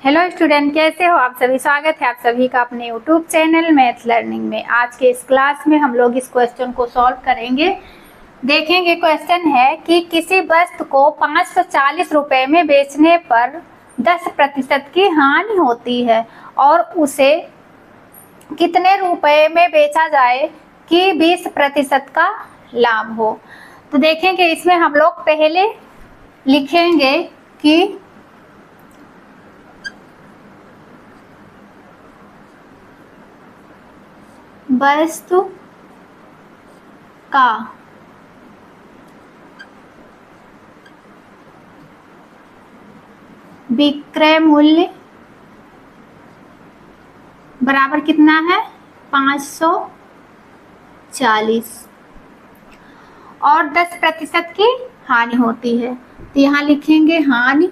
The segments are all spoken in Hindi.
हेलो स्टूडेंट, कैसे हो आप सभी। स्वागत है आप सभी का अपने यूट्यूब चैनल मैथ लर्निंग में। आज के इस क्लास में हम लोग इस क्वेश्चन को सॉल्व करेंगे। देखेंगे क्वेश्चन है कि किसी वस्तु को 540 रुपए में बेचने पर 10% की हानि होती है और उसे कितने रुपए में बेचा जाए कि 20% का लाभ हो। तो देखेंगे इसमें हम लोग पहले लिखेंगे कि वस्तु का विक्रय मूल्य बराबर कितना है 540 और 10% की हानि होती है। तो यहाँ लिखेंगे हानि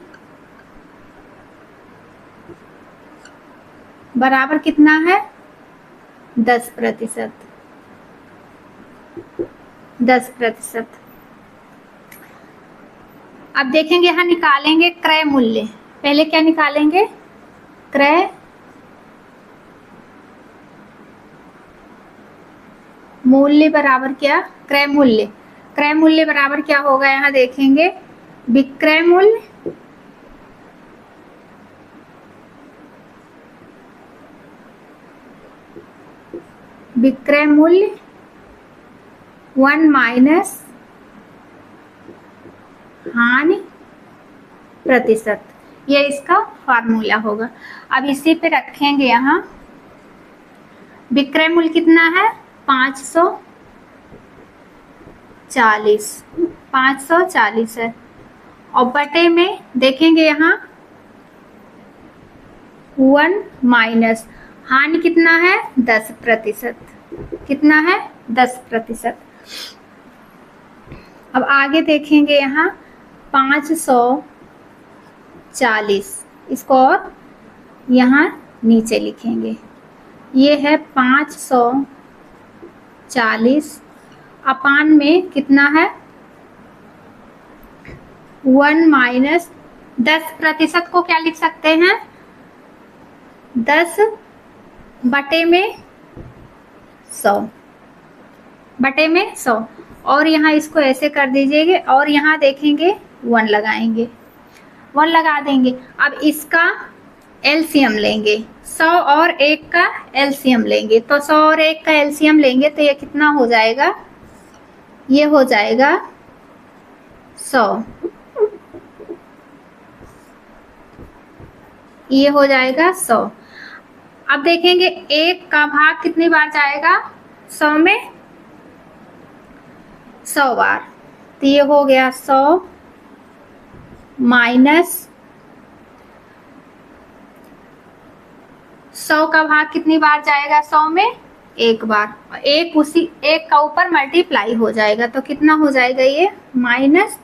बराबर कितना है 10%। 10%। अब देखेंगे यहाँ निकालेंगे क्रय मूल्य। पहले क्या निकालेंगे, क्रय मूल्य बराबर क्या, क्रय मूल्य। क्रय मूल्य बराबर क्या होगा, यहाँ देखेंगे विक्रय मूल्य विक्रय मूल्य 1 माइनस हानि प्रतिशत, ये इसका फार्मूला होगा। अब इसी पे रखेंगे यहाँ विक्रय मूल्य कितना है 540 है और बटे में देखेंगे यहाँ 1 माइनस हानि कितना है 10%। कितना है 10%। अब आगे देखेंगे यहाँ 540, इसको और यहाँ नीचे लिखेंगे। ये है 540 अपान में कितना है 1 माइनस 10% को क्या लिख सकते हैं 10 बटे में 100 बटे में 100 और यहाँ इसको ऐसे कर दीजिएगा और यहाँ देखेंगे 1 लगाएंगे, 1 लगा देंगे। अब इसका एलसीएम लेंगे, 100 और 1 का एलसीएम लेंगे। तो 100 और 1 का एलसीएम लेंगे तो ये कितना हो जाएगा, ये हो जाएगा 100, ये हो जाएगा 100। अब देखेंगे 1 का भाग कितनी बार जाएगा 100 में 100 बार। तो ये हो गया 100 माइनस 100 का भाग कितनी बार जाएगा 100 में 1 बार। एक उसी 1 का ऊपर मल्टीप्लाई हो जाएगा तो कितना हो जाएगा ये माइनस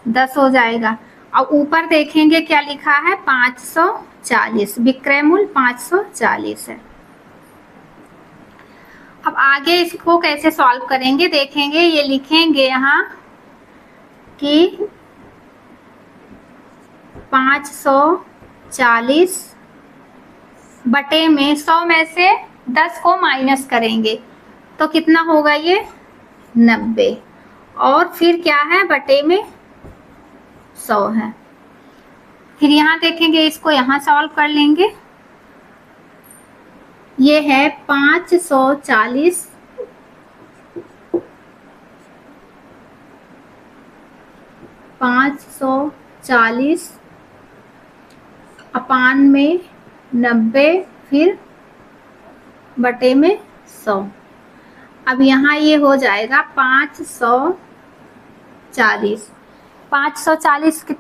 10 हो जाएगा। अब ऊपर देखेंगे क्या लिखा है 540, विक्रय मूल्य 540 है। अब आगे इसको कैसे सॉल्व करेंगे देखेंगे। ये लिखेंगे यहाँ कि 540 बटे में 100 में से 10 को माइनस करेंगे तो कितना होगा ये 90 और फिर क्या है बटे में 100 है। फिर यहाँ देखेंगे इसको यहाँ सॉल्व कर लेंगे। ये है 540 अपान में 90 फिर बटे में 100। अब यहाँ ये हो जाएगा 540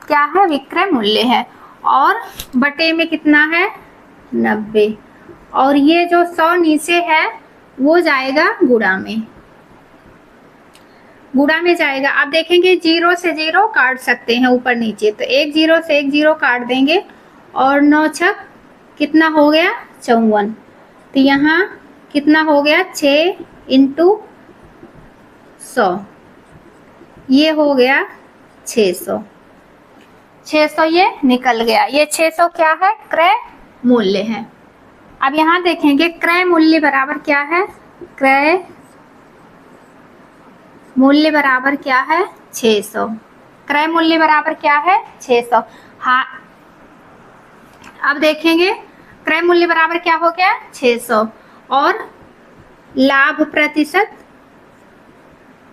क्या है विक्रय मूल्य है और बटे में कितना है 90 और ये जो 100 नीचे है वो जाएगा गुणा में जाएगा। अब देखेंगे 0 से 0 काट सकते हैं ऊपर नीचे, तो एक 0 से एक 0 काट देंगे और 9 छक कितना हो गया 54। तो यहाँ कितना हो गया 6 × 100, ये हो गया 600। 600 ये निकल गया। ये 600 क्या है? क्रय मूल्य है। अब यहाँ देखेंगे क्रय मूल्य बराबर क्या है? क्रय मूल्य बराबर क्या है? 600। क्रय मूल्य बराबर क्या है? 600। हाँ, अब देखेंगे क्रय मूल्य बराबर क्या हो गया? 600। और लाभ प्रतिशत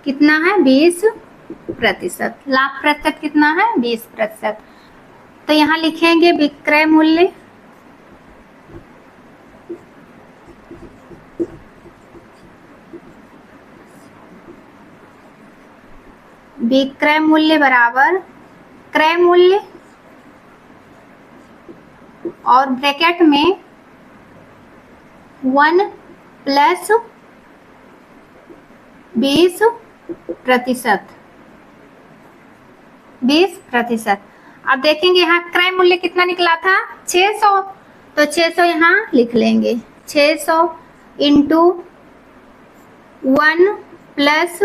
कितना है? 20%। लाभ प्रतिशत कितना है? 20%। तो यहाँ लिखेंगे विक्रय मूल्य विक्रय मूल्य बराबर क्रय मूल्य और ब्रैकेट में 1 प्लस 20%। 20%। अब देखेंगे यहाँ क्रय मूल्य कितना निकला था? 600। तो 600 यहाँ लिख लेंगे। 600 इंटू 1 प्लस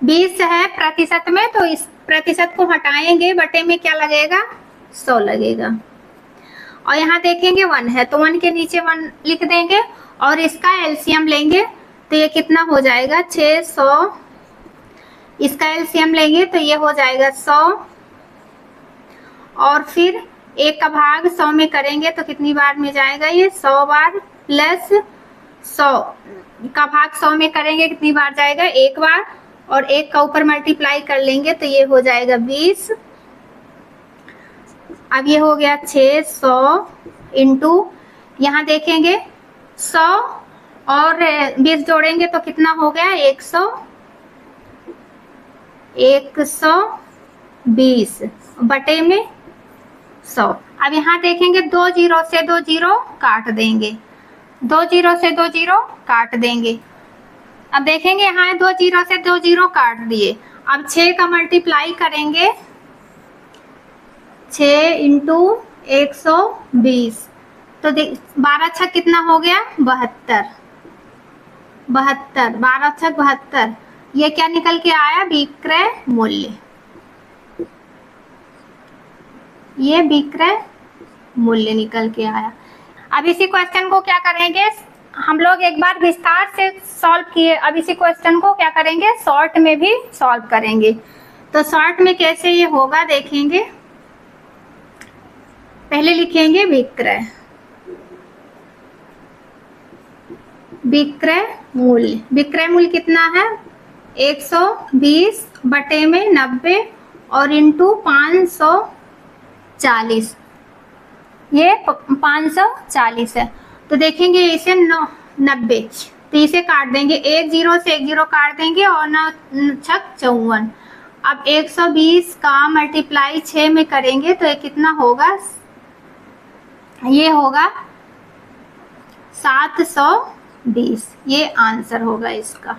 20 है प्रतिशत में, तो इस प्रतिशत को हटाएंगे, बटे में क्या लगेगा? 100 लगेगा। और यहाँ देखेंगे 1 है तो 1 के नीचे 1 लिख देंगे और इसका एलसीएम लेंगे तो ये कितना हो जाएगा? 600। इसका एलसीएम लेंगे तो ये हो जाएगा 100। और फिर 1 का भाग 100 में करेंगे तो कितनी बार में जाएगा? ये 100 बार। प्लस 100 का भाग 100 में करेंगे कितनी बार जाएगा? 1 बार। और 1 का ऊपर मल्टीप्लाई कर लेंगे तो ये हो जाएगा 20। अब ये हो गया 600 इंटू, यहाँ देखेंगे 100 और 20 जोड़ेंगे तो कितना हो गया? 100। 120 बटे में 100। अब यहाँ देखेंगे 2 जीरो से 2 जीरो काट देंगे। 2 जीरो से 2 जीरो काट देंगे। अब देखेंगे यहाँ 2 जीरो से 2 जीरो काट दिए। अब 6 का मल्टीप्लाई करेंगे, 6 इंटू 120 तो 12 छक कितना हो गया? 72। 12 छक 72। ये क्या निकल के आया? विक्रय मूल्य। ये विक्रय मूल्य निकल के आया। अब इसी क्वेश्चन को क्या करेंगे हम लोग? एक बार विस्तार से सॉल्व किए, अब इसी क्वेश्चन को क्या करेंगे? शॉर्ट में भी सॉल्व करेंगे। तो शॉर्ट में कैसे ये होगा देखेंगे। पहले लिखेंगे विक्रय मूल्य। विक्रय मूल्य कितना है? 120 बटे में 90 और इंटू 540। ये 540 है। तो देखेंगे इसे 90 तो इसे काट देंगे। 1 जीरो से 1 जीरो काट देंगे और 9 छक 54। अब 120 का मल्टीप्लाई 6 में करेंगे तो ये कितना होगा? ये होगा 720। ये आंसर होगा इसका।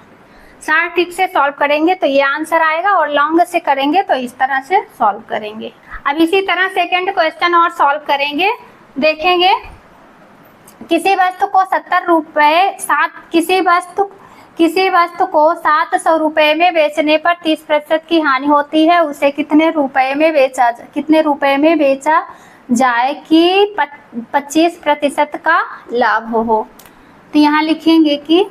शार्ट ट्रिक से सॉल्व करेंगे तो ये आंसर आएगा और लॉन्ग से करेंगे तो इस तरह से सॉल्व करेंगे। अब इसी तरह सेकंड क्वेश्चन और सॉल्व करेंगे। देखेंगे किसी वस्तु को 70 रुपये किसी वस्तु को 700 रुपये में बेचने पर 30% की हानि होती है, उसे कितने रुपए में बेचा जाए कि 25% का लाभ हो। तो यहाँ लिखेंगे कि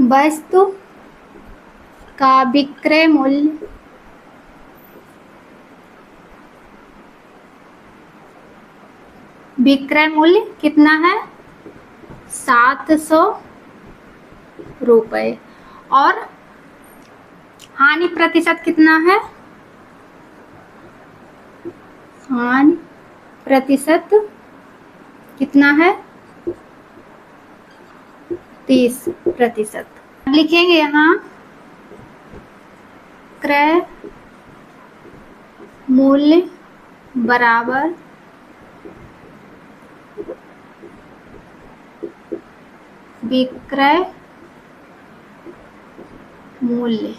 वस्तु का विक्रय मूल्य कितना है? 700 रुपये। और हानि प्रतिशत कितना है? हानि प्रतिशत कितना है? 30%। लिखेंगे यहाँ क्रय मूल्य बराबर विक्रय मूल्य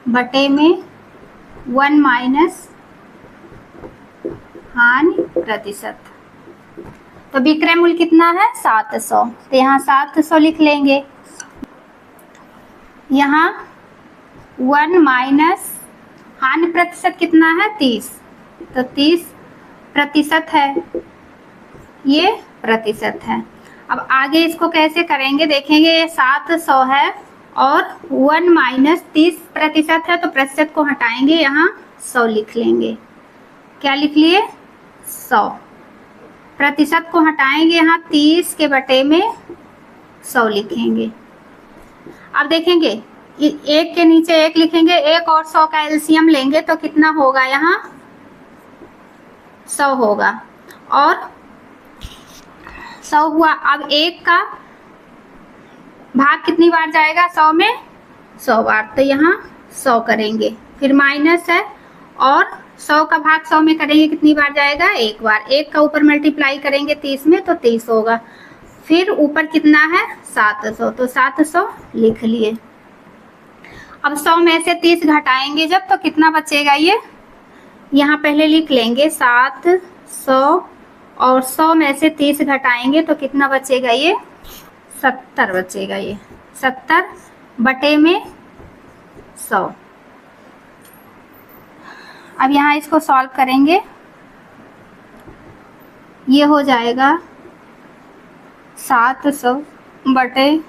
बटे में 1 माइनस हानि प्रतिशत। तो विक्रय मूल्य कितना है? 700। तो यहाँ 700 लिख लेंगे। यहाँ 1 माइनस हानि प्रतिशत कितना है 30, तो 30% है, ये प्रतिशत है। अब आगे इसको कैसे करेंगे देखेंगे। ये 700 है और 1 माइनस 30% है, तो प्रतिशत को हटाएंगे, यहाँ 100 लिख लेंगे। क्या लिख लिए 100, प्रतिशत को हटाएंगे, यहाँ 30 के बटे में 100 लिखेंगे। अब देखेंगे एक के नीचे एक लिखेंगे, एक और 100 का एलसीएम लेंगे तो कितना होगा, यहाँ 100 होगा और 100 हुआ। अब एक का भाग कितनी बार जाएगा 100 में 100 बार, तो यहाँ 100 करेंगे, फिर माइनस है और 100 का भाग 100 में करेंगे कितनी बार जाएगा, एक बार। एक का ऊपर मल्टीप्लाई करेंगे 30 में तो 30 होगा, फिर ऊपर कितना है 700, तो 700 लिख लिए। अब 100 में से 30 घटाएंगे जब, तो कितना बचेगा, ये यहाँ पहले लिख लेंगे 700 और 100 में से 30 घटाएंगे तो कितना बचेगा, ये 70 बचेगा, ये 70 बटे में 100। अब यहाँ इसको सॉल्व करेंगे, ये हो जाएगा 700 बटे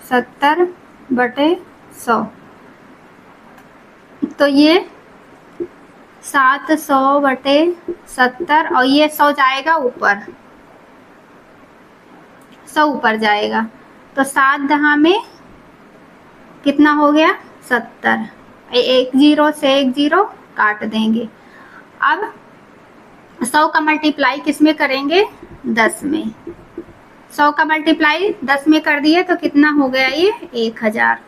70 बटे 100, तो ये 700 बटे 70 और ये 100 जाएगा ऊपर, 100 ऊपर जाएगा, तो 7 दहा में कितना हो गया 70, एक जीरो से एक जीरो काट देंगे। अब 100 का मल्टीप्लाई किस में करेंगे 10 में, 100 का मल्टीप्लाई 10 में कर दिए तो कितना हो गया, ये 1000,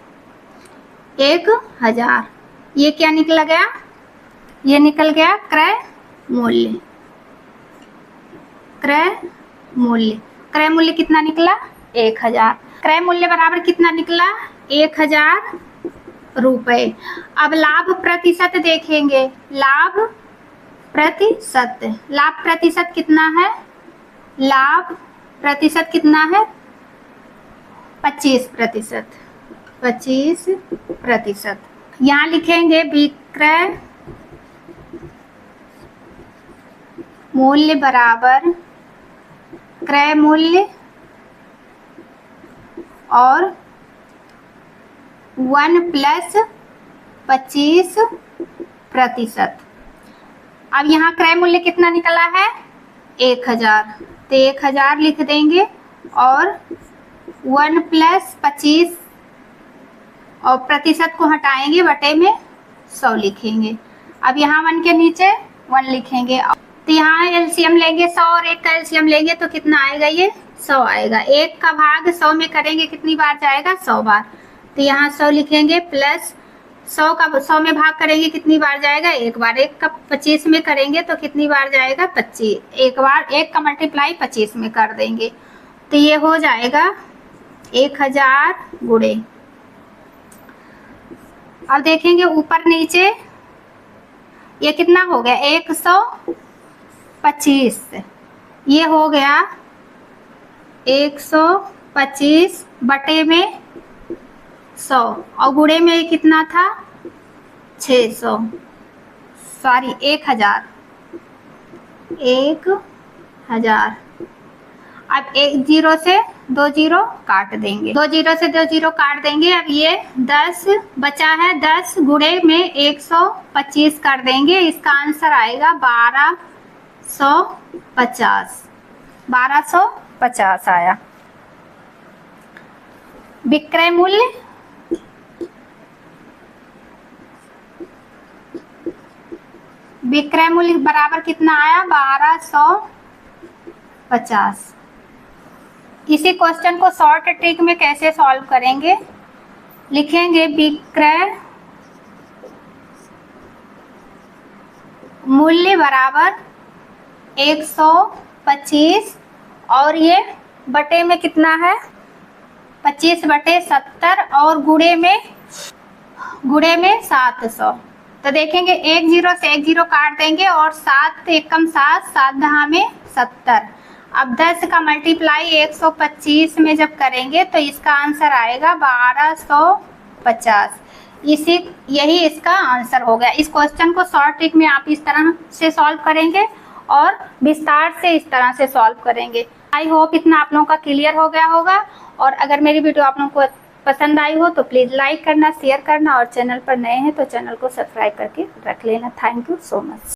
1000। ये क्या निकल गया, ये निकल गया क्रय मूल्य। क्रय मूल्य, क्रय मूल्य कितना निकला 1000। क्रय मूल्य बराबर कितना निकला 1000 रुपए। अब लाभ प्रतिशत देखेंगे, लाभ प्रतिशत, लाभ प्रतिशत कितना है, लाभ प्रतिशत कितना है 25%, 25%। यहाँ लिखेंगे विक्रय मूल्य बराबर क्रय मूल्य और 1 प्लस 25%। अब यहाँ क्रय मूल्य कितना निकला है 1000, तो 1000 लिख देंगे और 1 प्लस 25 और प्रतिशत को हटाएंगे, बटे में 100 लिखेंगे। अब यहाँ 1 के नीचे 1 लिखेंगे, तो यहाँ एलसीएम लेंगे 100 और 1 का एलसीएम लेंगे तो कितना आएगा, ये 100 आएगा। 1 का भाग 100 में करेंगे कितनी बार जाएगा 100 बार, तो यहाँ 100 लिखेंगे, प्लस 100 का 100 में भाग करेंगे कितनी बार जाएगा, एक बार। 1 का 25 में करेंगे तो कितनी बार जाएगा 25, एक बार। 1 का मल्टीप्लाई 25 में कर देंगे तो ये हो जाएगा 1000 गुणे। अब देखेंगे ऊपर नीचे ये कितना हो गया 125, ये हो गया 125 बटे में 100 और गुणे में कितना था 600, सॉरी 1000। अब एक जीरो से 2 जीरो काट देंगे, 2 जीरो से 2 जीरो काट देंगे। अब ये 10 बचा है, 10 गुणे में 125 कर देंगे, इसका आंसर आएगा 1250, 1250 आया। विक्रय मूल्य बराबर कितना आया 1250। इसी क्वेश्चन को शॉर्ट ट्रिक में कैसे सॉल्व करेंगे, लिखेंगे विक्रय मूल्य बराबर 125 और ये बटे में कितना है 25 बटे 70 और गुणे में 700। तो देखेंगे 1 जीरो से 1 जीरो काट देंगे और 7 एकम 7, 7 दहा में 70। अब 10 का मल्टीप्लाई 125 में जब करेंगे तो इसका आंसर आएगा 1250। यही इसका आंसर हो गया। इस क्वेश्चन को शॉर्ट ट्रिक में आप इस तरह से सॉल्व करेंगे और विस्तार से इस तरह से सॉल्व करेंगे। आई होप इतना आप लोगों का क्लियर हो गया होगा। और अगर मेरी वीडियो आप लोगों को पसंद आई हो तो प्लीज़ लाइक करना, शेयर करना और चैनल पर नए हैं तो चैनल को सब्सक्राइब करके रख लेना। Thank you so much.